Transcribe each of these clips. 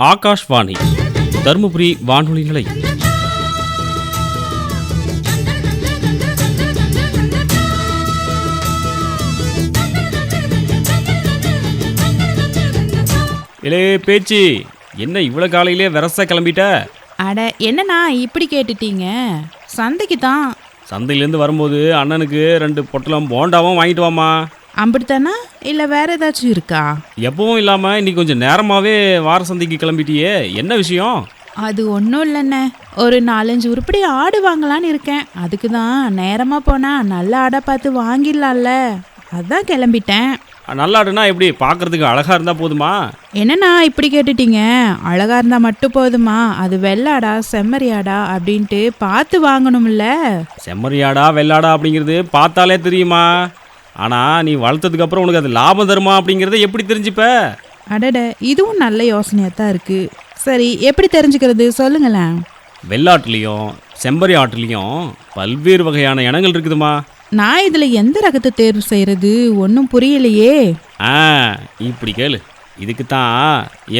ஆகாஷ்வாணி தருமபுரி வானொலி நிலையம். இலே பேச்சு, என்ன இவ்வளோ காலையிலே வெரசா கிளம்பிட்ட? அட என்னண்ணா இப்படி கேட்டுட்டீங்க? சந்தைக்கு தான். சந்தையிலேருந்து வரும்போது அண்ணனுக்கு 2 பொட்டலம் போண்டாவும் வாங்கிட்டு வாமா. அப்படித்தானா இல்லை வேற ஏதாச்சும் இருக்கா? எப்பவும் இல்லாமல் இன்னைக்கு கொஞ்சம் நேரமாகவே வார சந்தைக்கு கிளம்பிட்டியே, என்ன விஷயம்? அது ஒன்றும் இல்லைண்ணே, ஒரு 4-5 உருப்படி ஆடு வாங்கலான்னு இருக்கேன். அதுக்கு தான் நேரமாக போனால் நல்ல ஆடை பார்த்து வாங்கிடலாம்ல, அதான் கிளம்பிட்டேன். நல்லாடுனா எப்படி, பார்க்கறதுக்கு அழகாக இருந்தால் போதுமா? என்னண்ணா இப்படி கேட்டுட்டீங்க? அழகா இருந்தால் மட்டும் போதுமா? அது வெள்ளாடா செம்மறியாடா அப்படின்ட்டு பார்த்து வாங்கணும்ல. செம்மறியாடா வெள்ளாடா அப்படிங்கிறது பார்த்தாலே தெரியுமா? ஆனால் நீ வளர்த்ததுக்கு அப்புறம் உனக்கு அது லாபம் தருமா அப்படிங்கிறத எப்படி தெரிஞ்சுப்ப? அடட, இதுவும் நல்ல யோசனையாக தான் இருக்குது. சரி, எப்படி தெரிஞ்சுக்கிறது சொல்லுங்களேன். வெள்ளாட்டுலேயும் செம்மறி ஆட்டுலேயும் பல்வேறு வகையான இனங்கள் இருக்குதுமா. நான் இதில் எந்த ரகத்தை தேர்வு செய்கிறது ஒன்றும் புரியலையே. இப்படி கேளு. இதுக்கு தான்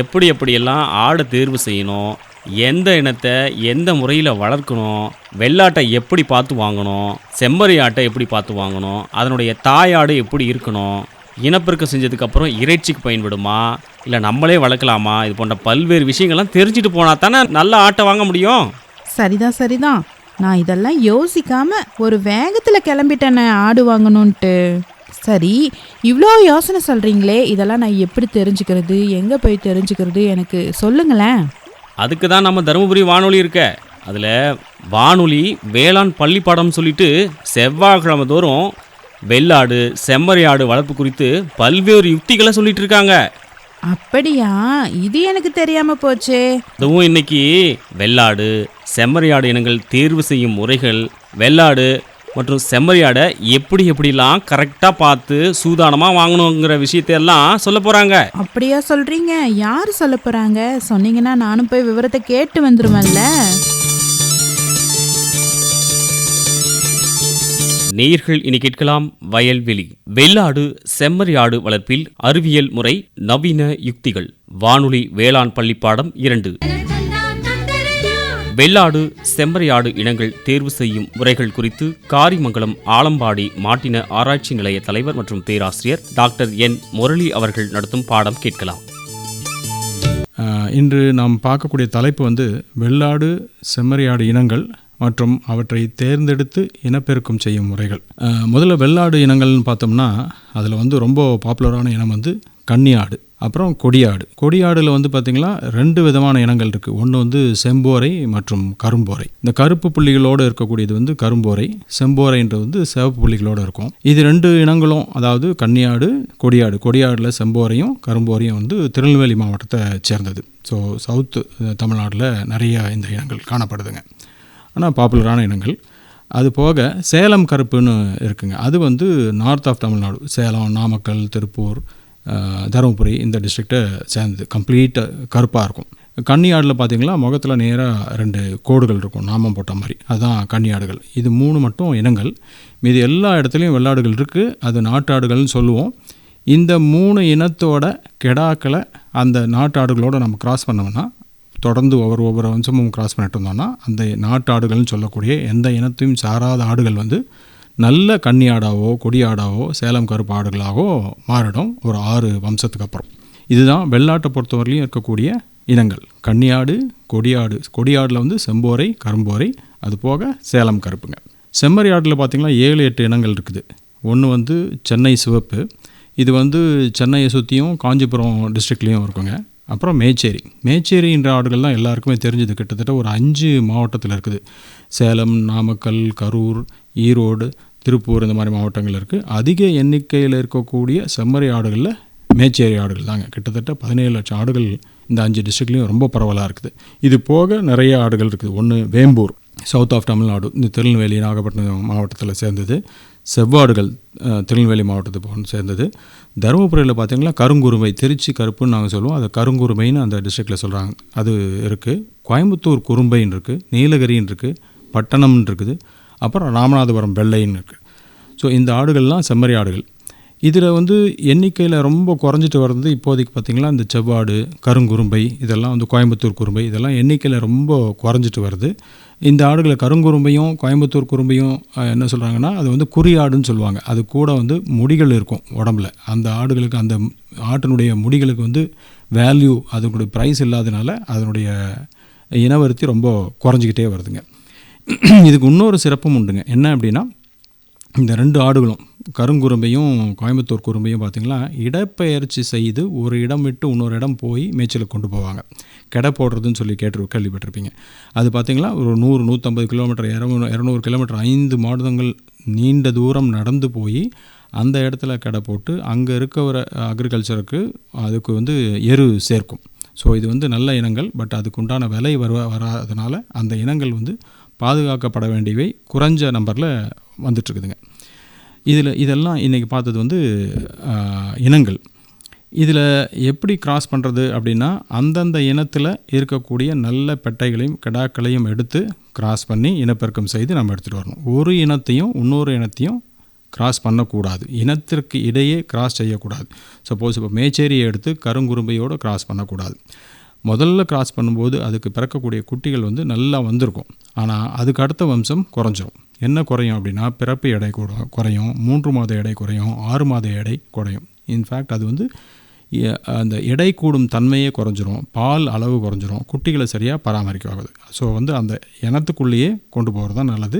எப்படியெல்லாம் ஆடை தேர்வு செய்யணும், எந்த இனத்தை எந்த முறையில் வளர்க்கணும், வெள்ளாட்டை எப்படி பார்த்து வாங்கணும், செம்மறி ஆட்டை எப்படி பார்த்து வாங்கணும், அதனுடைய தாயாடு எப்படி இருக்கணும், இனப்பெருக்கம் செஞ்சதுக்கப்புறம் இறைச்சிக்கு பயன்படுமா இல்லை நம்மளே வளர்க்கலாமா, இது போன்ற பல்வேறு விஷயங்கள்லாம் தெரிஞ்சுட்டு போனால் தானே நல்ல ஆட்டை வாங்க முடியும். சரிதான். நான் இதெல்லாம் யோசிக்காம ஒரு வேகத்தில் கிளம்பிட்டேனே ஆடு வாங்கணுன்ட்டு. சரி, இவ்வளோ யோசனை சொல்கிறீங்களே, இதெல்லாம் நான் எப்படி தெரிஞ்சுக்கிறது, எங்கே போய் தெரிஞ்சுக்கிறது, எனக்கு சொல்லுங்களேன். அதுக்கு தான் நம்ம தருமபுரி வானொலி இருக்க. அதில் வானொலி வேளாண் பள்ளி பாடம் சொல்லிட்டு செவ்வாய்க்கிழமை தோறும் வெள்ளாடு செம்மறி ஆடு வளர்ப்பு குறித்து பல்வேறு யுக்திகளை சொல்லிட்டு இருக்காங்க. அப்படியா? இது எனக்கு தெரியாம போச்சே. அதுவும் இன்னைக்கு வெள்ளாடு செம்மறியாடு இனங்கள் தேர்வு செய்யும் முறைகள், வெள்ளாடு மற்றும் செம்மறியாடை எப்படிலாம் கரெக்டாக பார்த்து சூதானமாக வாங்கணுங்கிற விஷயத்தையெல்லாம் சொல்ல போகிறாங்க. அப்படியா சொல்கிறீங்க? யார் சொல்ல போகிறாங்க? சொன்னீங்கன்னா நானும் போய் விவரத்தை கேட்டு வந்துருவேன்ல. நேயர்கள் இனி கேட்கலாம் வயல்வெளி. வெள்ளாடு செம்மறியாடு வளர்ப்பில் அறிவியல் முறை, நவீன யுக்திகள். வானொலி வேளாண் பள்ளி பாடம் 2. வெள்ளாடு செம்மறியாடு இனங்கள் தேர்வு செய்யும் முறைகள் குறித்து காரிமங்கலம் ஆலம்பாடி மாட்டின ஆராய்ச்சி நிலைய தலைவர் மற்றும் பேராசிரியர் டாக்டர் என் முரளி அவர்கள் நடத்தும் பாடம் கேட்கலாம். இன்று நாம் பார்க்கக்கூடிய தலைப்பு வெள்ளாடு செம்மறியாடு இனங்கள் மற்றும் அவற்றை தேர்ந்தெடுத்து இனப்பெருக்கம் செய்யும் முறைகள். முதல்ல வெள்ளாடு இனங்கள்னு பார்த்தோம்னா அதில் ரொம்ப பாப்புலரான இனம் கன்னி ஆடு, அப்புறம் கொடியாடு. கொடியாடில் பார்த்திங்கன்னா 2 விதமான இனங்கள் இருக்குது. ஒன்று செம்போரை மற்றும் கரும்போரை. இந்த கருப்பு புள்ளிகளோடு இருக்கக்கூடியது கரும்போரை, செம்போரைன்றது சிவப்பு புள்ளிகளோடு இருக்கும். இது 2 இனங்களும், அதாவது கன்னியாடு கொடியாடு, கொடியாடில் செம்போரையும் கரும்போரையும் திருநெல்வேலி மாவட்டத்தை சேர்ந்தது. ஸோ சவுத்து தமிழ்நாட்டில் நிறைய இந்த இனங்கள் காணப்படுதுங்க. ஆனால் பாப்புலரான இனங்கள். அது போக சேலம் கருப்புன்னு இருக்குங்க. அது நார்த் ஆஃப் தமிழ்நாடு, சேலம், நாமக்கல், திருப்பூர், தருமபுரி இந்த டிஸ்ட்ரிக்டை சேர்ந்தது. கம்ப்ளீட் கருப்பாக இருக்கும். கன்னியாடில் பார்த்திங்கன்னா முகத்தில் நேராக 2 கோடுகள் இருக்கும், நாமம் போட்ட மாதிரி. அதுதான் கன்னியாடுகள். இது 3 மட்டும் இனங்கள். மீது எல்லா இடத்துலையும் வெள்ளாடுகள் இருக்குது. அது நாட்டாடுகள்னு சொல்லுவோம். இந்த 3 இனத்தோட கெடாக்களை அந்த நாட்டாடுகளோடு நம்ம கிராஸ் பண்ணோம்னா, தொடர்ந்து ஒவ்வொரு வம்சமும் கிராஸ் பண்ணிட்டு இருந்தோம்னா, அந்த நாட்டாடுகள்னு சொல்லக்கூடிய எந்த இனத்தையும் சாராத ஆடுகள் நல்ல கன்னியாடாவோ கொடியாடாவோ சேலம் கருப்பு ஆடுகளாகவோ மாறிடும் ஒரு 6 வம்சத்துக்கு அப்புறம். இதுதான் வெள்ளாட்டை பொறுத்தவரையிலையும் இருக்கக்கூடிய இனங்கள். கன்னியாடு, கொடியாடு. கொடியாடில் செம்போரை, கரும்போரை, அது போக சேலம் கருப்புங்க. செம்மறி ஆடில் பார்த்திங்கன்னா 7-8 இனங்கள் இருக்குது. ஒன்று சென்னை சிவப்பு. இது சென்னையை சுற்றியும் காஞ்சிபுரம் டிஸ்ட்ரிக்ட்லேயும் இருக்குங்க. அப்புறம் மேச்சேரின்ற ஆடுகள் தான் எல்லாருக்குமே தெரிஞ்சது. கிட்டத்தட்ட ஒரு 5 மாவட்டத்தில் இருக்குது. சேலம், நாமக்கல், கரூர், ஈரோடு, திருப்பூர் இந்த மாதிரி மாவட்டங்கள் இருக்குது. அதிக எண்ணிக்கையில் இருக்கக்கூடிய செம்மறி ஆடுகளில் மேச்சேரி ஆடுகள் தாங்க. கிட்டத்தட்ட 17 லட்சம் ஆடுகள் இந்த 5 டிஸ்ட்ரிக்ட்லேயும் ரொம்ப பரவலாக இருக்குது. இது போக நிறைய ஆடுகள் இருக்குது. ஒன்று வேம்பூர், சவுத் ஆஃப் தமிழ்நாடு, இந்த திருநெல்வேலி நாகப்பட்டினம் மாவட்டத்தில் சேர்ந்தது. செவ்வாடுகள் திருநெல்வேலி மாவட்டத்தை சேர்ந்தது. தருமபுரியில் பார்த்திங்கன்னா கருங்குருமை, திருச்சி கருப்புன்னு நாங்கள் சொல்லுவோம், அது கருங்குருமைன்னு அந்த டிஸ்ட்ரிக்டில் சொல்கிறாங்க. அது இருக்குது. கோயம்புத்தூர் குறும்பைன்னு இருக்குது, நீலகிரின்னு இருக்குது, பட்டணம்னு இருக்குது, அப்புறம் ராமநாதபுரம் வெள்ளைன்னு இருக்குது. ஸோ இந்த ஆடுகள்லாம் செம்மறி ஆடுகள். இதில் வந்து எண்ணிக்கையில் ரொம்ப குறைஞ்சிட்டு வர்றது இப்போதைக்கு பார்த்திங்கன்னா இந்த செவ்வாடு, கருங்குறும்பை, இதெல்லாம் வந்து கோயம்புத்தூர் குறும்பை, இதெல்லாம் எண்ணிக்கையில் ரொம்ப குறைஞ்சிட்டு வருது. இந்த ஆடுகளை கருங்குறும்பையும் கோயம்புத்தூர் குறும்பையும் என்ன சொல்கிறாங்கன்னா அது வந்து குறியாடுன்னு சொல்லுவாங்க. அது கூட வந்து முடிகள் இருக்கும் உடம்புல. அந்த ஆடுகளுக்கு அந்த ஆட்டினுடைய முடிகளுக்கு வந்து வேல்யூ, அதனுடைய ப்ரைஸ் இல்லாதனால அதனுடைய இனவருத்தி ரொம்ப குறைஞ்சிக்கிட்டே வருதுங்க. இதுக்கு இன்னொரு சிறப்பும் உண்டுங்க. என்ன அப்படின்னா, இந்த 2 ஆடுகளும் கருங்குறும்பையும் கோயம்புத்தூர் குறும்பையும் பார்த்திங்களா இடப்பெயர்ச்சி செய்து ஒரு இடம் விட்டு இன்னொரு இடம் போய் மேய்ச்சலுக்கு கொண்டு போவாங்க. கெடை போடுறதுன்னு சொல்லி கேள்விப்பட்டிருப்பீங்க. அது பார்த்திங்களா ஒரு 100-150 கிலோமீட்டர் 200 கிலோமீட்டர் 5 மாதங்கள் நீண்ட தூரம் நடந்து போய் அந்த இடத்துல கெடை போட்டு அங்கே இருக்கிற அக்ரிகல்ச்சருக்கு அதுக்கு வந்து எரு சேர்க்கும். ஸோ இது வந்து நல்ல இனங்கள். பட் அதுக்கு உண்டான விலை வராதனால அந்த இனங்கள் வந்து பாதுகாக்கப்பட வேண்டியவை குறைஞ்ச நம்பரில் வந்துட்டுருக்குதுங்க. இதெல்லாம் இன்றைக்கி பார்த்தது வந்து இனங்கள். இதில் எப்படி கிராஸ் பண்ணுறது அப்படின்னா, அந்தந்த இனத்தில் இருக்கக்கூடிய நல்ல பெட்டைகளையும் கிடாக்களையும் எடுத்து கிராஸ் பண்ணி இனப்பெருக்கம் செய்து நம்ம எடுத்துகிட்டு வரணும். ஒரு இனத்தையும் இன்னொரு இனத்தையும் கிராஸ் பண்ணக்கூடாது. இனத்திற்கு இடையே கிராஸ் செய்யக்கூடாது. சப்போஸ் இப்போ மேச்சேரியை எடுத்து கருங்குறும்பையோடு கிராஸ் பண்ணக்கூடாது. முதல்ல கிராஸ் பண்ணும்போது அதுக்கு பிறக்கக்கூடிய குட்டிகள் வந்து நல்லா வந்திருக்கும். ஆனால் அதுக்கு அடுத்த வம்சம் குறைஞ்சிரும். என்ன குறையும் அப்படின்னா, பிறப்பு எடை குறையும், 3 மாத எடை குறையும், 6 மாத எடை குறையும். இன்ஃபேக்ட் அது வந்து அந்த எடை கூடும் தன்மையே குறைஞ்சிரும், பால் அளவு குறைஞ்சிரும், குட்டிகளை சரியாக பராமரிக்காது. ஸோ வந்து அந்த இனத்துக்குள்ளேயே கொண்டு போகிறது தான் நல்லது.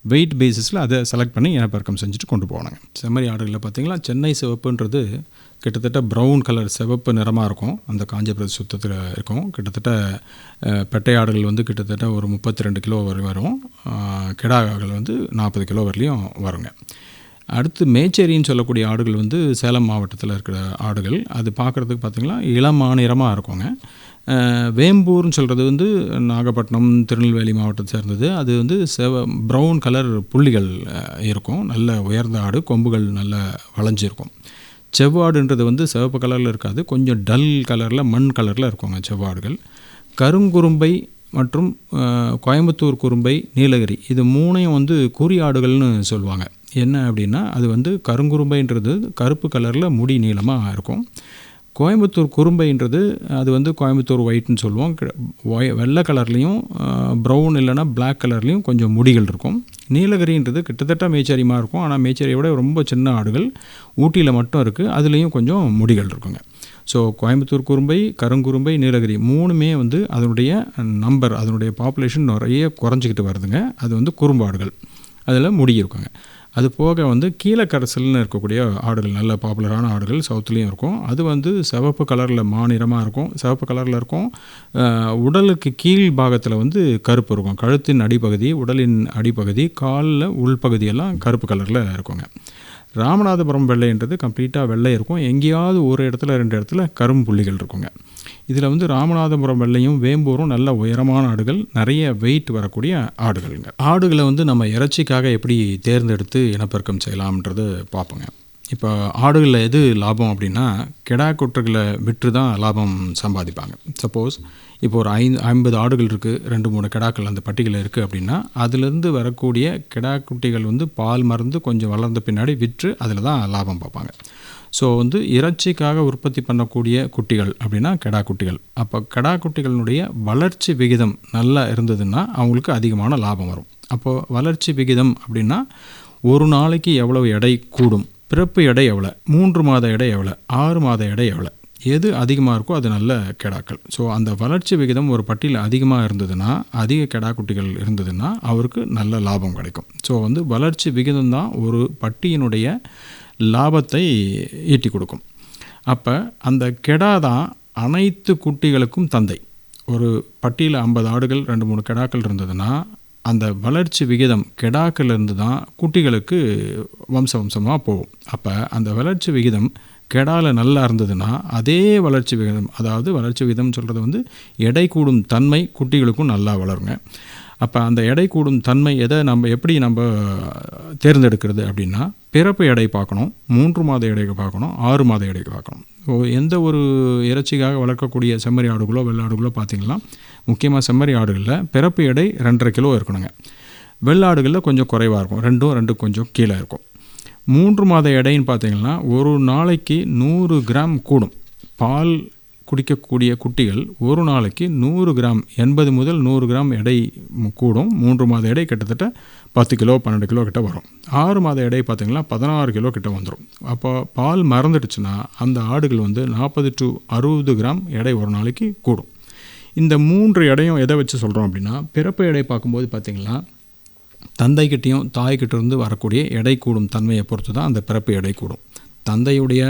வெயிட் பேசிஸில் அதை செலக்ட் பண்ணி இனப்பெருக்கம் செஞ்சுட்டு கொண்டு போனாங்க. செம்மறி ஆடுகளில் பார்த்திங்களா சென்னை சிவப்புன்றது கிட்டத்தட்ட ப்ரௌன் கலர் சிவப்பு நிறமாக இருக்கும். அந்த காஞ்சிபுரம் சுத்தத்தில் இருக்கும். கிட்டத்தட்ட பெட்டை ஆடுகள் வந்து கிட்டத்தட்ட ஒரு 32 கிலோ வரை வரும். கிடாக்கள் வந்து 40 கிலோ வரலையும் வருங்க. அடுத்து மேச்சேரின்னு சொல்லக்கூடிய ஆடுகள் வந்து சேலம் மாவட்டத்தில் இருக்கிற ஆடுகள். அது பார்க்குறதுக்கு பார்த்திங்கன்னா இளமாநிறமாக இருக்குங்க. வேம்பூர்னு சொல்கிறது வந்து நாகப்பட்டினம், திருநெல்வேலி மாவட்டத்தை சேர்ந்தது. அது வந்து ப்ரௌன் கலர் புள்ளிகள் இருக்கும். நல்ல உயர்ந்த ஆடு, கொம்புகள் நல்ல வளைஞ்சிருக்கும். செவ்வாடுன்றது வந்து சிவப்பு கலரில் இருக்காது, கொஞ்சம் டல் கலரில் மண் கலரில் இருக்குங்க செவ்வாடுகள். கருங்குறும்பை மற்றும் கோயம்புத்தூர் குறும்பை, நீலகிரி, இது 3ஐயும் வந்து குறியாடுகள்னு சொல்லுவாங்க. என்ன அப்படின்னா, அது வந்து கருங்குறும்பைன்றது கருப்பு கலரில் முடி நீளமாக இருக்கும். கோயம்புத்தூர் குறும்பைன்றது அது வந்து கோயம்புத்தூர் ஒயிட்னு சொல்லுவோம். வெள்ளை கலர்லேயும் ப்ரௌன் இல்லைனா பிளாக் கலர்லேயும் கொஞ்சம் முடிகள் இருக்கும். நீலகிரின்றது கிட்டத்தட்ட மேச்சேரிமாக இருக்கும். ஆனால் மேச்சேரியை விட ரொம்ப சின்ன ஆடுகள் ஊட்டியில் மட்டும் இருக்குது. அதுலேயும் கொஞ்சம் முடிகள் இருக்குங்க. ஸோ கோயம்புத்தூர் குறும்பை, கருங்குறும்பை, நீலகிரி 3மே வந்து அதனுடைய நம்பர், அதனுடைய பாப்புலேஷன் நிறைய குறைஞ்சிக்கிட்டு வருதுங்க. அது வந்து குறும்பாடுகள், அதில் முடி இருக்குங்க. அது போக வந்து கீழக்கரசல்னு இருக்கக்கூடிய ஆடுகள் நல்ல பாப்புலரான ஆடுகள் சவுத்துலேயும் இருக்கும். அது வந்து சிவப்பு கலரில் மாநிறமாக இருக்கும், சிவப்பு கலரில் இருக்கும். உடலுக்கு கீழ் பாகத்தில் வந்து கருப்பு இருக்கும். கழுத்தின் அடிப்பகுதி, உடலின் அடிப்பகுதி, காலில் உள்பகுதியெல்லாம் கருப்பு கலரில் இருக்குங்க. ராமநாதபுரம் வெள்ளைன்றது கம்ப்ளீட்டாக வெள்ளை இருக்கும். எங்கேயாவது ஒரு இடத்துல 2 இடத்துல கரும்புள்ளிகள் இருக்குங்க. இதில் வந்து ராமநாதபுரம் வெள்ளையும் வேம்பூரும் நல்ல உயரமான ஆடுகள், நிறைய வெயிட் வரக்கூடிய ஆடுகள்ங்க. ஆடுகளை வந்து நம்ம இறைச்சிக்காக எப்படி தேர்ந்தெடுத்து இனப்பெருக்கம் செய்யலாம்ன்றது பார்ப்போங்க. இப்போ ஆடுகளில் எது லாபம் அப்படின்னா, கெடா குட்டிகளை விற்று தான் லாபம் சம்பாதிப்பாங்க. சப்போஸ் இப்போ ஒரு 50 ஆடுகள் இருக்குது, 2-3 கிடாக்கள் அந்த பட்டிகளில் இருக்குது அப்படின்னா, அதிலிருந்து வரக்கூடிய கிடா குட்டிகள் வந்து பால் மறந்து கொஞ்சம் வளர்ந்த பின்னாடி விற்று அதில் தான் லாபம் பார்ப்பாங்க. ஸோ வந்து இறைச்சிக்காக உற்பத்தி பண்ணக்கூடிய குட்டிகள் அப்படின்னா கெடா குட்டிகள். அப்போ கெடா குட்டிகளினுடைய வளர்ச்சி விகிதம் நல்லா இருந்ததுன்னா அவங்களுக்கு அதிகமான லாபம் வரும். அப்போது வளர்ச்சி விகிதம் அப்படின்னா ஒரு நாளைக்கு எவ்வளவு எடை கூடும், பிறப்பு எடை எவ்வளோ, 3 மாத எடை எவ்வளோ, 6 மாத எடை எவ்வளோ, எது அதிகமாக இருக்கோ அது நல்ல கெடாக்கள். ஸோ அந்த வளர்ச்சி விகிதம் ஒரு பட்டியில் அதிகமாக இருந்ததுன்னா, அதிக கெடா குட்டிகள் இருந்ததுன்னா அவருக்கு நல்ல லாபம் கிடைக்கும். ஸோ வந்து வளர்ச்சி விகிதம் தான் ஒரு பட்டியினுடைய லாபத்தை ஈட்டி கொடுக்கும். அப்போ அந்த கெடா தான் அனைத்து குட்டிகளுக்கும் தந்தை. ஒரு பட்டியில் 50 ஆடுகள் 2-3 கெடாக்கள் இருந்ததுன்னா அந்த வளர்ச்சி விகிதம் கெடாக்களிலிருந்து தான் குட்டிகளுக்கு வம்சமாக போகும். அப்போ அந்த வளர்ச்சி விகிதம் கெடாவில் நல்லா இருந்ததுன்னா அதே வளர்ச்சி விகிதம், அதாவது வளர்ச்சி விகிதம் சொல்கிறது வந்து எடை கூடும் தன்மை குட்டிகளுக்கும் நல்லா வளருங்க. அப்போ அந்த எடை கூடும் தன்மை எப்படி நம்ம தேர்ந்தெடுக்கிறது அப்படின்னா, பிறப்பு எடை பார்க்கணும், 3 மாத எடைக்கு பார்க்கணும், 6 மாத எடைக்கு பார்க்கணும். எந்த ஒரு இறைச்சிக்காக வளர்க்கக்கூடிய செம்மறி ஆடுகளோ வெள்ளாடுகளோ பார்த்திங்கன்னா, முக்கியமாக செம்மறி ஆடுகளில் பிறப்பு எடை 2.5 கிலோ இருக்கணுங்க. வெள்ளாடுகளில் கொஞ்சம் குறைவாக இருக்கும், 2 கொஞ்சம் கீழே இருக்கும். 3 மாத எடைன்னு பார்த்தீங்கன்னா ஒரு நாளைக்கு 100 கிராம் கூடும். பால் குடிக்கக்கூடிய குட்டிகள் ஒரு நாளைக்கு 100 கிராம் 80 முதல் 100 கிராம் எடை கூடும். 3 மாத எடை கிட்டத்தட்ட 10 கிலோ 12 கிலோ கிட்ட வரும். 6 மாத எடை பார்த்திங்கன்னா 16 கிலோ கிட்ட வந்துடும். அப்போ பால் மறந்துடுச்சுன்னா அந்த ஆடுகள் வந்து 40 to 60 கிராம் எடை ஒரு நாளைக்கு கூடும். இந்த 3 எடையும் எதை வச்சு சொல்கிறோம் அப்படின்னா, பிறப்பு எடை பார்க்கும்போது பார்த்திங்கன்னா தந்தைக்கிட்டையும் தாய்கிட்டேருந்து வரக்கூடிய எடை கூடும் தன்மையை பொறுத்து தான் அந்த பிறப்பு எடை கூடும். தந்தையுடைய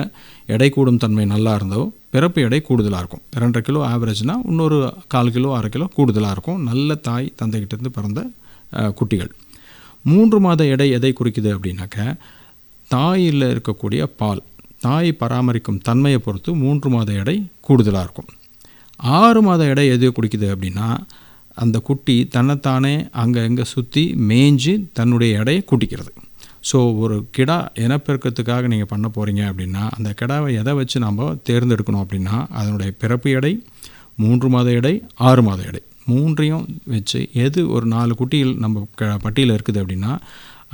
எடை கூடும் தன்மை நல்லா இருந்தோ பிறப்பு எடை கூடுதலாக இருக்கும். 2.5 கிலோ ஆவரேஜ்னா இன்னொரு 1/4 கிலோ 1/2 கிலோ கூடுதலாக இருக்கும் நல்ல தாய் தந்தைகிட்டேருந்து பிறந்த குட்டிகள். 3 மாத எடை எதை குறிக்குது அப்படின்னாக்க, தாயில் இருக்கக்கூடிய பால் தாய் பராமரிக்கும் தன்மையை பொறுத்து 3 மாத எடை கூடுதலாக இருக்கும். 6 மாத எடை எது குறிக்குது அப்படின்னா, அந்த குட்டி தன்னைத்தானே அங்கே எங்கே சுற்றி மேய்ஞ்சி தன்னுடைய எடையை கூட்டிக்கிறது. ஸோ ஒரு கிடா இனப்பெருக்கத்துக்காக நீங்கள் பண்ண போகிறீங்க அப்படின்னா, அந்த கிடாவை எதை வச்சு நம்ம தேர்ந்தெடுக்கணும் அப்படின்னா, அதனுடைய பிறப்பு எடை, 3 மாத எடை, 6 மாத எடை, 3ஐயும் வச்சு எது ஒரு 4 குட்டிகள் நம்ம பட்டியலில் இருக்குது அப்படின்னா,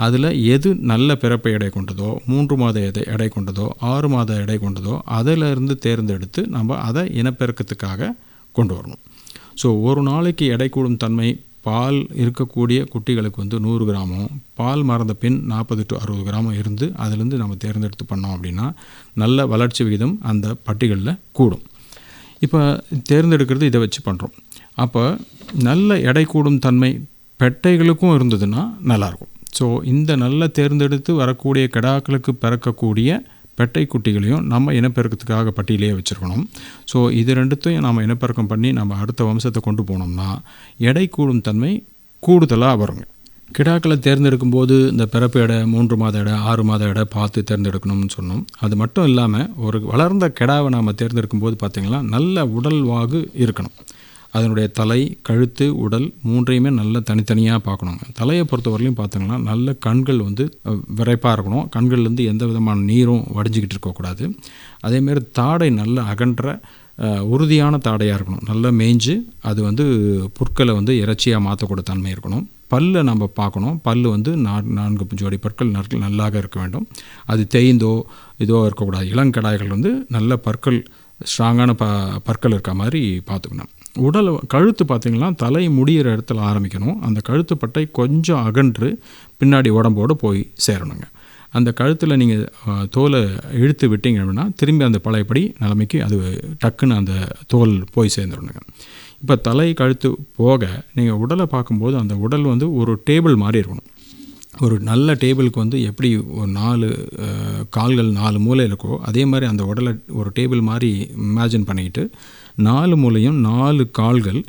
அதில் எது நல்ல பிறப்பு எடை கொண்டதோ, 3 மாத எடை கொண்டதோ, 6 மாத எடை கொண்டதோ, அதிலிருந்து தேர்ந்தெடுத்து நம்ம அதை இனப்பெருக்கத்துக்காக கொண்டு வரணும். ஸோ ஒரு நாளைக்கு எடை கூடும் தன்மை பால் இருக்கக்கூடிய குட்டிகளுக்கு வந்து 100 கிராமும், பால் மறந்த பின் 40 to 60 கிராமும் இருந்து அதிலேருந்து நம்ம தேர்ந்தெடுத்து பண்ணோம் அப்படின்னா நல்ல வளர்ச்சி விகிதம் அந்த பட்டிகளில் கூடும். இப்போ தேர்ந்தெடுக்கிறது இதை வச்சு பண்ணுறோம். அப்போ நல்ல எடை கூடும் தன்மை பெட்டைகளுக்கும் இருந்ததுன்னா நல்லாயிருக்கும். ஸோ இந்த நல்ல தேர்ந்தெடுத்து வரக்கூடிய கிடாக்களுக்கு பிறக்கக்கூடிய பெட்டை குட்டிகளையும் நம்ம இனப்பெருக்கத்துக்காக பட்டியலே வச்சுருக்கணும். ஸோ இது ரெண்டுத்தையும் நம்ம இனப்பெருக்கம் பண்ணி நம்ம அடுத்த வம்சத்தை கொண்டு போனோம்னா எடை கூடும் தன்மை கூடுதலாக வருங்க. கிடாக்களை தேர்ந்தெடுக்கும் போது இந்த பிறப்பு எடை, 3 மாத எடை, 6 மாத எடை பார்த்து தேர்ந்தெடுக்கணும்னு சொன்னோம். அது மட்டும் இல்லாமல் ஒரு வளர்ந்த கிடாவை நாம் தேர்ந்தெடுக்கும் போது பார்த்திங்கன்னா நல்ல உடல் வாகு இருக்கணும். அதனுடைய தலை, கழுத்து, உடல் 3ஐயுமே நல்ல தனித்தனியாக பார்க்கணுங்க. தலையை பொறுத்தவரையிலையும் பார்த்தோங்கன்னா நல்ல கண்கள் வந்து விரைப்பாக இருக்கணும். கண்கள்லேருந்து எந்த விதமான நீரும் வடிஞ்சிக்கிட்டு இருக்கக்கூடாது. அதேமாரி தாடை நல்ல அகன்ற உறுதியான தாடையாக இருக்கணும். நல்லா மேய்ஞ்சு அது வந்து புற்களை வந்து இறைச்சியாக மாற்றக்கூடிய தன்மை இருக்கணும். பல்லை நம்ம பார்க்கணும். பல் வந்து 4 ஜோடி பற்கள் நல்லாக இருக்க வேண்டும். அது தேய்ந்தோ இதோ இருக்கக்கூடாது. இளங்கடாய்கள் வந்து நல்ல பற்கள் ஸ்ட்ராங்கான பற்கள் இருக்க மாதிரி பார்த்துக்கணும். கழுத்து பார்த்திங்கன்னா தலை முடிகிற இடத்துல ஆரம்பிக்கணும். அந்த கழுத்து பட்டை கொஞ்சம் அகன்று பின்னாடி உடம்போடு போய் சேரணுங்க. அந்த கழுத்தில் நீங்கள் தோலை இழுத்து விட்டீங்க அப்படின்னா திரும்பி அந்த பழையபடி நிலைமைக்கு அது டக்குன்னு அந்த தோல் போய் சேர்ந்துடணுங்க. இப்போ தலை கழுத்து போக நீங்கள் உடலை பார்க்கும்போது அந்த உடல் வந்து ஒரு டேபிள் மாதிரி இருக்கணும். ஒரு நல்ல டேபிளுக்கு வந்து எப்படி ஒரு 4 கால்கள் 4 மூலையில் இருக்கோ அதே மாதிரி அந்த உடலை ஒரு டேபிள் மாதிரி இமேஜின் பண்ணிக்கிட்டு 4 மூலையும் 4 கால்கள்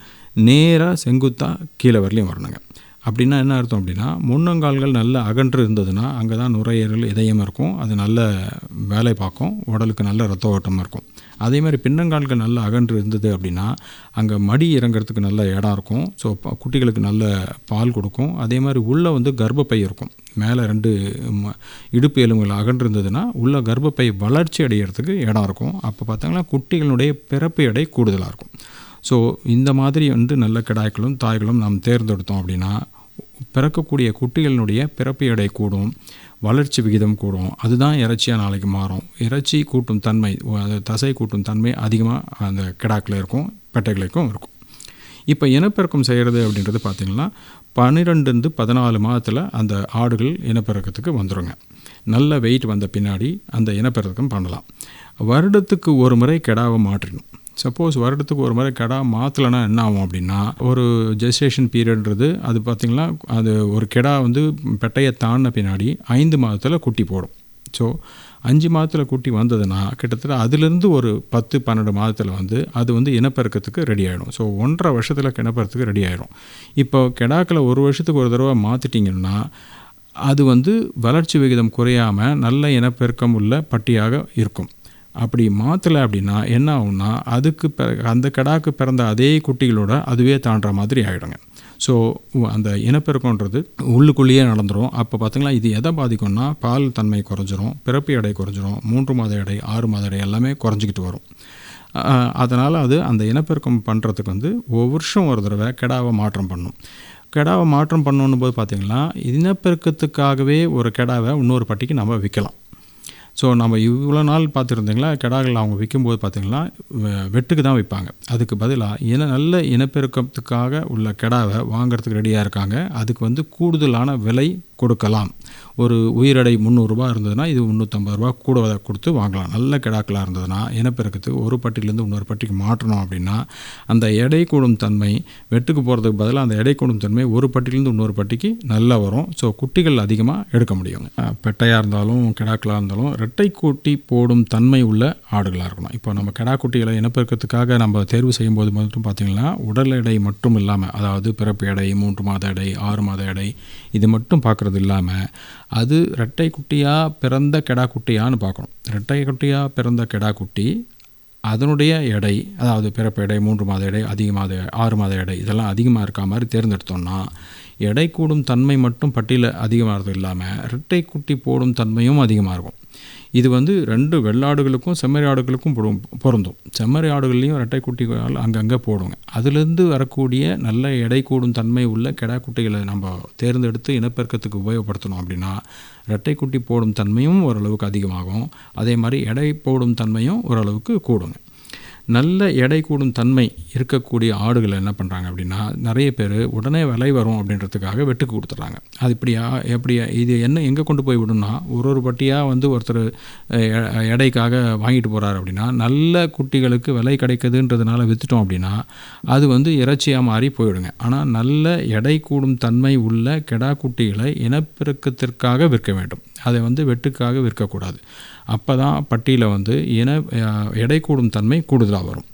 நேராக செங்குத்தாக கீழே வரலையும் வரணுங்க. அப்படின்னா என்ன அர்த்தம் அப்படின்னா, முன்னங்கால்கள் நல்ல அகன்று இருந்ததுன்னா அங்கே தான் நுரையீரல் இதயம் இருக்கும். அது நல்ல வேலை பார்க்கும். உடலுக்கு நல்ல ரத்த ஓட்டம் இருக்கும். அதே மாதிரி பின்னங்கால்கள் நல்ல அகன்று இருந்தது அப்படின்னா அங்கே மடி இறங்கிறதுக்கு நல்ல இடம் இருக்கும். ஸோ குட்டிகளுக்கு நல்ல பால் கொடுக்கும். அதே மாதிரி உள்ளே வந்து கர்ப்பப்பை இருக்கும். மேலே 2 இடுப்பு எலும்புகள் அகன்று இருந்ததுன்னா உள்ள கர்ப்பப்பை வளர்ச்சி அடைகிறதுக்கு இடம் இருக்கும். அப்போ பார்த்தாங்கன்னா குட்டிகளுடைய பிறப்பு எடை கூடுதலாக இருக்கும். ஸோ இந்த மாதிரி வந்து நல்ல கிடாய்களும் தாய்களும் நாம் தேர்ந்தெடுத்தோம் அப்படின்னா பிறக்கக்கூடிய குட்டிகளினுடைய பிறப்பு எடை கூடும், வளர்ச்சி விகிதம் கூடும். அதுதான் இறைச்சியாக நாளைக்கு மாறும். இறைச்சி கூட்டும் தன்மை, தசை கூட்டும் தன்மை அதிகமாக அந்த கிடாக்கில் இருக்கும், பெட்டைகளுக்கும் இருக்கும். இப்போ இனப்பெருக்கம் செய்கிறது அப்படின்றது பார்த்திங்கன்னா 12 to 14 மாதத்தில் அந்த ஆடுகள் இனப்பெருக்கத்துக்கு வந்துடுங்க. நல்ல வெயிட் வந்த பின்னாடி அந்த இனப்பெருக்கம் பண்ணலாம். வருடத்துக்கு ஒரு முறை கிடாவை மாற்றிடணும். சப்போஸ் வருடத்துக்கு ஒரு முறை கிடா மாற்றலைன்னா என்ன ஆகும் அப்படின்னா, ஒரு ஜெஸ்டேஷன் பீரியட்ன்றது அது பார்த்திங்கன்னா அது ஒரு கிடா வந்து பெட்டையை தாண்டின பின்னாடி 5 மாதத்தில் குட்டி போடும். ஸோ 5 மாதத்தில் குட்டி வந்ததுன்னா கிட்டத்தட்ட அதுலேருந்து ஒரு 10-12 மாதத்தில் வந்து அது வந்து இனப்பெருக்கத்துக்கு ரெடி ஆகிடும். ஸோ 1.5 வருஷத்தில் இனப்பெருக்கத்துக்கு ரெடி ஆகிடும். இப்போ கிடாக்களை 1 வருஷத்துக்கு ஒரு தடவை மாற்றிட்டிங்கன்னா அது வந்து வளர்ச்சி விகிதம் குறையாமல் நல்ல இனப்பெருக்கம் உள்ள பட்டியாக இருக்கும். அப்படி மாற்றலை அப்படின்னா என்ன ஆகும்னா அதுக்கு அந்த கிடாக்கு பிறந்த அதே குட்டிகளோட அதுவே தாண்டுற மாதிரி ஆகிடுங்க. ஸோ அந்த இனப்பெருக்கன்றது உள்ளுக்குள்ளேயே நடந்துடும். அப்போ பார்த்திங்கன்னா இது எதை பாதிக்கும்னா பால் தன்மை குறைஞ்சிரும், பிறப்பு எடை குறைஞ்சிரும், 3 மாத எடை 6 மாத எடை எல்லாமே குறைஞ்சிக்கிட்டு வரும். அதனால் அது அந்த இனப்பெருக்கம் பண்ணுறதுக்கு வந்து ஒவ்வொரு வருஷம் ஒரு தடவை கிடாவை மாற்றம் பண்ணும். கிடாவை மாற்றம் பண்ணணும் போது பார்த்திங்கன்னா இனப்பெருக்கத்துக்காகவே ஒரு கிடாவை இன்னொரு பட்டிக்கு நம்ம விற்கலாம். ஸோ நம்ம இவ்வளோ நாள் பார்த்துருந்தீங்களா கிடாக்கள் அவங்க விற்கும்போது பார்த்திங்கன்னா வெட்டுக்கு தான் விற்பாங்க. அதுக்கு பதிலாக நல்ல இனப்பெருக்கத்துக்காக உள்ள கிடாவை வாங்கிறதுக்கு ரெடியாக இருக்காங்க. அதுக்கு வந்து கூடுதலான விலை கொடுக்கலாம். ஒரு உயிரடை 300 ரூபா இருந்ததுன்னா இது 350 ரூபா கூட கொடுத்து வாங்கலாம். நல்ல கிடாக்களாக இருந்ததுன்னா இனப்பெருக்கத்துக்கு ஒரு பட்டிலேருந்து இன்னொரு பட்டிக்கு மாற்றணும் அப்படின்னா அந்த எடை கூடும் தன்மை வெட்டுக்கு போகிறதுக்கு பதிலாக அந்த எடை கூடும் தன்மை ஒரு பட்டிலேருந்து இன்னொரு பட்டிக்கு நல்லா வரும். ஸோ குட்டிகள் அதிகமாக எடுக்க முடியும். பெட்டையாக இருந்தாலும் கிடாக்களாக இருந்தாலும் ரெட்டை குட்டி போடும் தன்மை உள்ள ஆடுகளாக இருக்கணும். இப்போ நம்ம கிடா குட்டிகளை இனப்பெருக்கத்துக்காக நம்ம தேர்வு செய்யும்போது மட்டும் பார்த்திங்கன்னா உடல் எடை மட்டும் இல்லாமல், அதாவது பிறப்பு எடை, 3 மாத எடை, 6 மாத எடை, இது மட்டும் பார்க்குறது இல்லாமல் அது ரெட்டை குட்டியாக பிறந்த கிடா குட்டியான்னு பார்க்கணும். ரெட்டை குட்டியாக பிறந்த கிடா குட்டி அதனுடைய எடை, அதாவது பிறப்பு எடை, 3 மாத எடை, அதிகமாத 6 மாத எடை, இதெல்லாம் அதிகமாக இருக்கா மாதிரி தேர்ந்தெடுத்தோம்னா எடை கூடும் தன்மை மட்டும் பட்டியல அதிகமாகிறது இல்லாமல் ரெட்டை குட்டி போடும் தன்மையும் அதிகமாக இருக்கும். இது வந்து 2 வெள்ளாடுகளுக்கும் செம்மறி ஆடுகளுக்கும் பொருந்தும். செம்மறி ஆடுகள்லேயும் ரெட்டை குட்டிகள் அங்கங்கே போடுங்க. அதுலேருந்து வரக்கூடிய நல்ல எடை கூடும் தன்மை உள்ள கிடா குட்டிகளை நம்ம தேர்ந்தெடுத்து இனப்பெருக்கத்துக்கு உபயோகப்படுத்தணும் அப்படின்னா ரெட்டை குட்டி போடும் தன்மையும் ஓரளவுக்கு அதிகமாகும். அதே மாதிரி எடை போடும் தன்மையும் ஓரளவுக்கு கூடுங்க. நல்ல எடை கூடும் தன்மை இருக்கக்கூடிய ஆடுகளை என்ன பண்ணுறாங்க அப்படின்னா நிறைய பேர் உடனே விலை வரும் அப்படின்றதுக்காக வெட்டுக்கு கொடுத்துட்றாங்க. அது எப்படியா இது என்ன எங்கே கொண்டு போய் விடும்னா ஒரு பட்டியாக வந்து ஒருத்தர் எடைக்காக வாங்கிட்டு போகிறார் அப்படின்னா நல்ல குட்டிகளுக்கு விலை கிடைக்குதுன்றதுனால விற்றுட்டோம் அப்படின்னா அது வந்து இறைச்சியாக மாறி போயிடுங்க. ஆனால் நல்ல எடை கூடும் தன்மை உள்ள கெடா குட்டிகளை இனப்பெருக்கத்திற்காக விற்க வேண்டும். அதை வந்து வெட்டுக்காக விற்கக்கூடாது. அப்போ தான் பட்டியில் வந்து எடை கூடும் தன்மை கூடுதலாக வரும்.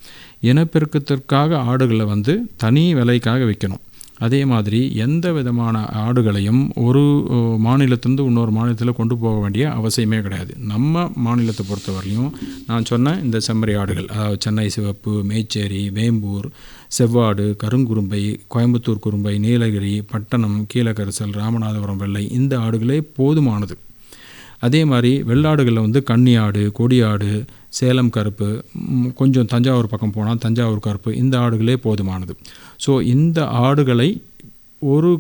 இனப்பெருக்கத்திற்காக ஆடுகளை வந்து தனி விலைக்காக விற்கணும். அதே மாதிரி எந்த விதமான ஆடுகளையும் ஒரு மாநிலத்திலேருந்து இன்னொரு மாநிலத்தில் கொண்டு போக வேண்டிய அவசியமே கிடையாது. நம்ம மாநிலத்தை பொறுத்தவரையிலையும் நான் சொன்ன இந்த செம்மறி ஆடுகள், அதாவது சென்னை சிவப்பு, மேச்சேரி, வேம்பூர், செவ்வாடு, கருங்குறும்பை, கோயம்புத்தூர் குறும்பை, நீலகிரி, பட்டணம், கீழக்கரிசல், ராமநாதபுரம் வெள்ளை, இந்த ஆடுகளே போதுமானது. அதே மாதிரி வெள்ளாடுகளில் வந்து கன்னியாடு, கொடியாடு, சேலம் கருப்பு, கொஞ்சம் தஞ்சாவூர் பக்கம் போனால் தஞ்சாவூர் கருப்பு, இந்த ஆடுகளே போதுமானது. ஸோ இந்த ஆடுகளை ஒரு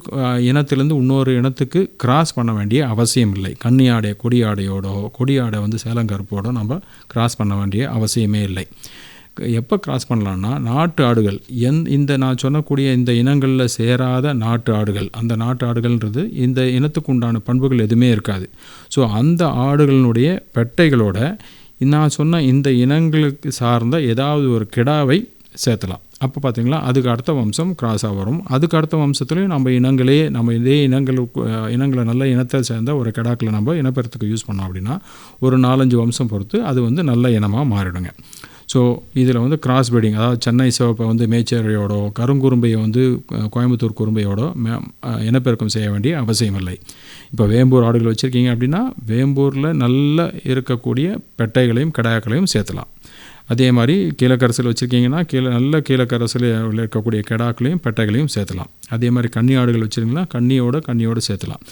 இனத்திலேருந்து இன்னொரு இனத்துக்கு கிராஸ் பண்ண வேண்டிய அவசியம் இல்லை. கன்னியாடை கொடியாடை வந்து சேலம் கருப்போட நம்ம கிராஸ் பண்ண வேண்டிய அவசியமே இல்லை. எப்போ கிராஸ் பண்ணலான்னா நாட்டு ஆடுகள், இந்த நான் சொன்னக்கூடிய இந்த இனங்களில் சேராத நாட்டு ஆடுகள், அந்த நாட்டு ஆடுகள்ன்றது இந்த இனத்துக்கு உண்டான பண்புகள் எதுவுமே இருக்காது. ஸோ அந்த ஆடுகளினுடைய பெட்டைகளோட நான் சொன்ன இந்த இனங்களுக்கு சார்ந்த ஏதாவது ஒரு கிடாவை சேர்த்தலாம். அப்போ பார்த்திங்களா அதுக்கு அடுத்த வம்சம் கிராஸாக வரும். அதுக்கு அடுத்த வம்சத்துலேயும் நம்ம இதே இனங்களை நல்ல இனத்தை சேர்ந்த ஒரு கிடாக்களை நம்ம இனப்பெருத்துக்கு யூஸ் பண்ணோம் அப்படின்னா ஒரு 4-5 வம்சம் பொறுத்து அது வந்து நல்ல இனமாக மாறிடுங்க. ஸோ இதில் வந்து கிராஸ் ப்ரீடிங், அதாவது சென்னை சிவப்பை வந்து மேச்சேரியோட, கருங்குறும்பையை வந்து கோயம்புத்தூர் குறும்பையோட இனப்பெருக்கம் செய்ய வேண்டிய அவசியம் இல்லை. இப்போ வேம்பூர் ஆடுகள் வச்சுருக்கீங்க அப்படின்னா வேம்பூரில் நல்ல இருக்கக்கூடிய பெட்டைகளையும் கிடாக்களையும் சேர்த்தலாம். அதே மாதிரி கீழக்கரசில் வச்சுருக்கீங்கன்னா நல்ல கீழக்கரசில் இருக்கக்கூடிய கிடாக்களையும் பெட்டைகளையும் சேர்த்தலாம். அதே மாதிரி கன்னி ஆடுகள் வச்சுருக்கீங்கன்னா கன்னியோடு சேர்த்தலாம்.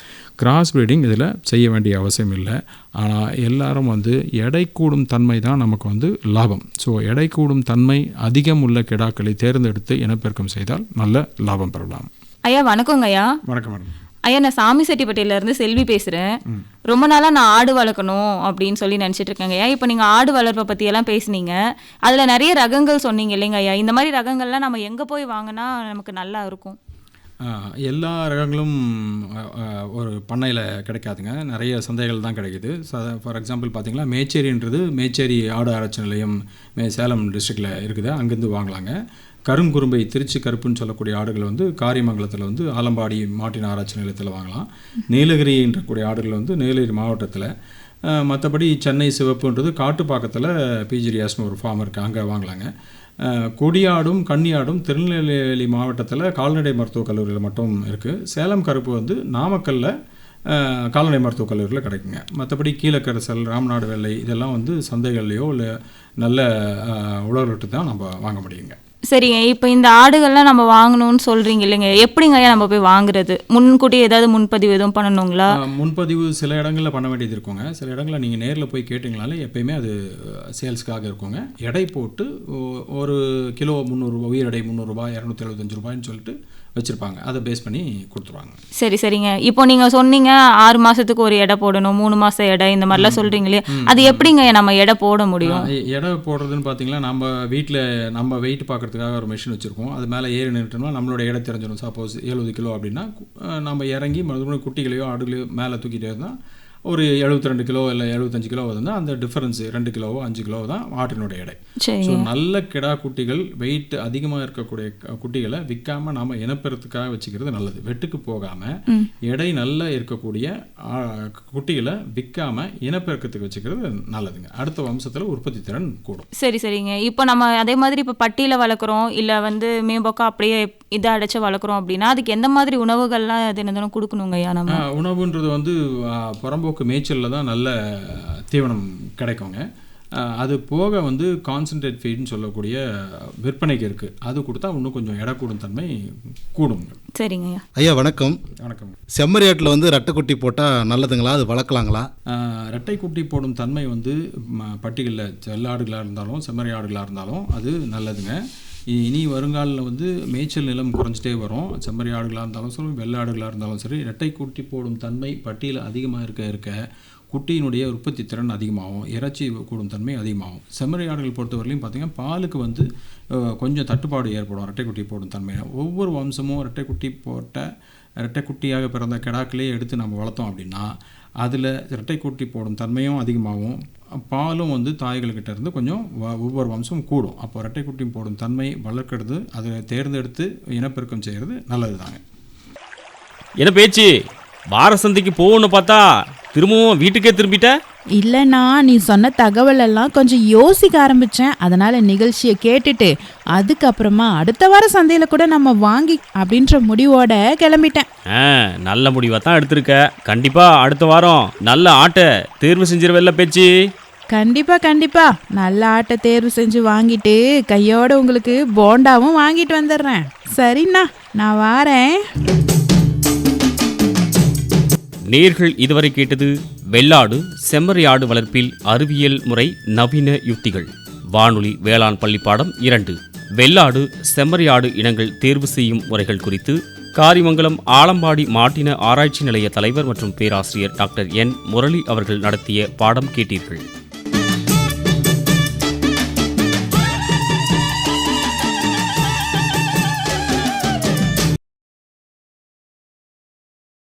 கிராஸ் ப்ரீடிங் இதில் செய்ய வேண்டிய அவசியம் இல்லை. ஆனால் எல்லாரும் வந்து எடை கூடும் தன்மை தான் நமக்கு வந்து லாபம். ஸோ எடை கூடும் தன்மை அதிகம் உள்ள கிடாக்களை தேர்ந்தெடுத்து இனப்பெருக்கம் செய்தால் நல்ல லாபம் பெறலாம். ஐயா வணக்கங்க ஐயா. வணக்கம் மேடம். ஐயா நான் சாமிசெட்டிப்பட்டியிலேருந்து செல்வி பேசுகிறேன். ரொம்ப நாளாக நான் ஆடு வளர்க்கணும் அப்படின்னு சொல்லி நினச்சிட்டு இருக்கேங்க ஐயா. இப்போ நீங்கள் ஆடு வளர்ப்பை பற்றியெல்லாம் பேசுனீங்க, அதில் நிறைய ரகங்கள் சொன்னீங்க இல்லைங்க ஐயா. இந்த மாதிரி ரகங்கள்லாம் நம்ம எங்கே போய் வாங்கினா நமக்கு நல்லா இருக்கும்? எல்லா ரகங்களும் ஒரு பண்ணையில் கிடைக்காதுங்க. நிறைய சந்தைகள் தான் கிடைக்குது. ஃபார் எக்ஸாம்பிள் பார்த்திங்கன்னா மேச்சேரி ஆடு ஆராய்ச்சி நிலையம் சேலம் டிஸ்ட்ரிக்டில் இருக்குது, அங்கேருந்து வாங்கலாங்க. கருங்குறும்பை திருச்சி கருப்புன்னு சொல்லக்கூடிய ஆடுகள் வந்து காரியமங்கலத்தில் வந்து ஆலம்பாடி மாட்டின ஆராய்ச்சி நிலையத்தில் வாங்கலாம். நீலகிரின்றக்கூடிய ஆடுகள் வந்து நீலகிரி மாவட்டத்தில். மற்றபடி சென்னை சிவப்புன்றது காட்டுப்பாக்கத்தில் பிஜிரியாஸ்னு ஒரு ஃபார்ம் இருக்குது, அங்கே வாங்கலாங்க. கொடியாடும் கன்னியாடும் திருநெல்வேலி மாவட்டத்தில் கால்நடை மருத்துவக் கல்லூரியில் மட்டும் இருக்குது. சேலம் கருப்பு வந்து நாமக்கல்லில் கால்நடை மருத்துவக் கல்லூரியில் கிடைக்குங்க. மற்றபடி கீழக்கரசல், ராமநாடு வெள்ளை, இதெல்லாம் வந்து சந்தைகள்லையோ இல்லை நல்ல உழவர்கிட்ட தான் நம்ம வாங்க முடியுங்க. சரிங்க, இப்போ இந்த ஆடுகள்லாம் நம்ம வாங்கணும்னு சொல்றீங்க இல்லைங்க, எப்படிங்க ஐயா நம்ம போய் வாங்குறது? முன்கூட்டி ஏதாவது முன்பதிவு எதுவும் பண்ணணுங்களா? முன்பதிவு சில இடங்களில் பண்ண வேண்டியது இருக்குங்க. சில இடங்களில் நீங்கள் நேரில் போய் கேட்டிங்கனாலே எப்பயுமே அது சேல்ஸ்க்காக இருக்குங்க. எடை போட்டு ஒரு கிலோ 300 உயிர் எடை 300 ரூபாய் 275 ரூபாய்ன்னு சொல்லிட்டு வச்சுருப்பாங்க. அதை பேஸ் பண்ணி கொடுத்துருவாங்க. சரி சரிங்க, இப்போ நீங்கள் சொன்னீங்க 6 மாதத்துக்கு ஒரு எடை போடணும், 3 மாதம் எடை, இந்த மாதிரிலாம் சொல்கிறீங்களே, அது எப்படிங்க நம்ம எடை போட முடியும்? எடை போடுறதுன்னு பார்த்தீங்கன்னா நம்ம வீட்டில் நம்ம வெயிட் பார்க்குறதுக்காக ஒரு மிஷின் வச்சுருக்கோம். அது மேலே ஏறி நின்றுட்டோம்னா நம்மளோட எடை தெரிஞ்சிடும். சப்போஸ் 70 கிலோ அப்படின்னா நம்ம இறங்கி மறுபடியும் குட்டிகளையோ ஆடுகளையோ மேலே தூக்கிட்டே இருந்தால் ஒரு 72 கிலோ இல்லை 75 கிலோ வருதுன்னா அந்த டிஃபரன்ஸ் 2 கிலோவோ 5 கிலோ தான் ஆட்டினுடைய எடை. ஸோ நல்ல கிடா குட்டிகள் வெயிட் அதிகமாக இருக்கக்கூடிய குட்டிகளை விற்காம நாம் இனப்பெறத்துக்காக வச்சுக்கிறது நல்லது. வெட்டுக்கு போகாமல் எடை நல்லா இருக்கக்கூடிய குட்டிகளை விற்காம இனப்பெருக்கத்துக்கு வச்சுக்கிறது நல்லதுங்க. அடுத்த வம்சத்தில் உற்பத்தி திறன் கூடும். சரி சரிங்க, இப்போ நம்ம அதே மாதிரி இப்போ பட்டியில் வளர்க்குறோம் இல்லை மேம்போக்கா அப்படியே இதை அடைச்சி வளர்க்குறோம் அப்படின்னா அதுக்கு எந்த மாதிரி உணவுகள்லாம் தினம் கொடுக்கணுங்க ஐயா? நம்ம உணவுன்றது புறம்போக்கு மேய்ச்சலில் தான் நல்ல தீவனம் கிடைக்குங்க. அது போக கான்சன்ட்ரேட் ஃபீட்னு சொல்லக்கூடிய விற்பனைக்கு இருக்குது. அது கொடுத்தா இன்னும் கொஞ்சம் எடை கூடும் தன்மை கூடும். சரிங்க ஐயா வணக்கம். வணக்கம். செம்மறியாட்டில் ரெட்டைக்குட்டி போட்டால் நல்லதுங்களா, அது வளர்க்கலாங்களா? ரெட்டை குட்டி போடும் தன்மை பட்டிகளில் செல்லாடுகளாக இருந்தாலும் செம்மறி ஆடுகளாக இருந்தாலும் அது நல்லதுங்க. இனி வருங்காலில் மேய்ச்சல் நிலம் குறைஞ்சிட்டே வரும். செம்மறி ஆடுகளாக இருந்தாலும் சரி வெள்ளை ஆடுகளாக இருந்தாலும் சரி ரெட்டை குட்டி போடும் தன்மை பட்டியில் அதிகமாக இருக்க குட்டியினுடைய உற்பத்தி திறன் அதிகமாகும், இறைச்சி கூடும் தன்மை அதிகமாகும். செம்மறி ஆடுகள் பொறுத்தவரையிலையும் பார்த்திங்கன்னா பாலுக்கு கொஞ்சம் தட்டுப்பாடு ஏற்படும் ரெட்டை குட்டி போடும் தன்மையில். ஒவ்வொரு வம்சமும் ரெட்டை குட்டியாக பிறந்த கிடாக்களே எடுத்து நம்ம வளர்த்தோம் அப்படின்னா அதில் ரெட்டை குட்டி போடும் தன்மையும் அதிகமாகும், பாலும் தாய்கள்கிட்ட இருந்து கொஞ்சம் ஒவ்வொரு வம்சமும் கூடும். அப்போ ரெட்டை குட்டி போடும் தன்மை வளர்க்கறது அதை தேர்ந்தெடுத்து இனப்பெருக்கம் செய்கிறது நல்லது தாங்க. என்ன பேச்சு, வார சந்தைக்கு போகணும்னு பார்த்தா திரும்பவும் வீட்டுக்கே திரும்பிட்ட? இல்லைண்ணா, நீ சொன்ன தகவல் எல்லாம் கொஞ்சம் யோசிக்க ஆரம்பித்தேன். அதனால் நிகழ்ச்சியை கேட்டுட்டு அதுக்கப்புறமா அடுத்த வார சந்தையில் கூட நம்ம வாங்கி அப்படின்ற முடிவோட கிளம்பிட்டேன். நல்ல முடிவாக தான் எடுத்திருக்க. கண்டிப்பாக அடுத்த வாரம் நல்ல ஆட்டை தேர்வு செஞ்சிருவல்ல பேச்சு? கண்டிப்பா நல்ல ஆட்டை தேர்வு செஞ்சு வாங்கிட்டு கையோட உங்களுக்கு போண்டாவும் வாங்கிட்டு வந்துடுறேன். சரிண்ணா, நான் வாரேன். நேர்கள் இதுவரை கேட்டது வெள்ளாடு செம்மறி ஆடு வளர்ப்பில் அறிவியல் முறை நவீன யுக்திகள். வானொலி வேளாண் பள்ளிப்பாடம் 2 வெள்ளாடு செம்மறி ஆடு இனங்கள் தேர்வு செய்யும் முறைகள் குறித்து காரிமங்கலம் ஆலம்பாடி மாட்டின ஆராய்ச்சி நிலைய தலைவர் மற்றும் பேராசிரியர் டாக்டர் என் முரளி அவர்கள் நடத்திய பாடம் கேட்டீர்கள்.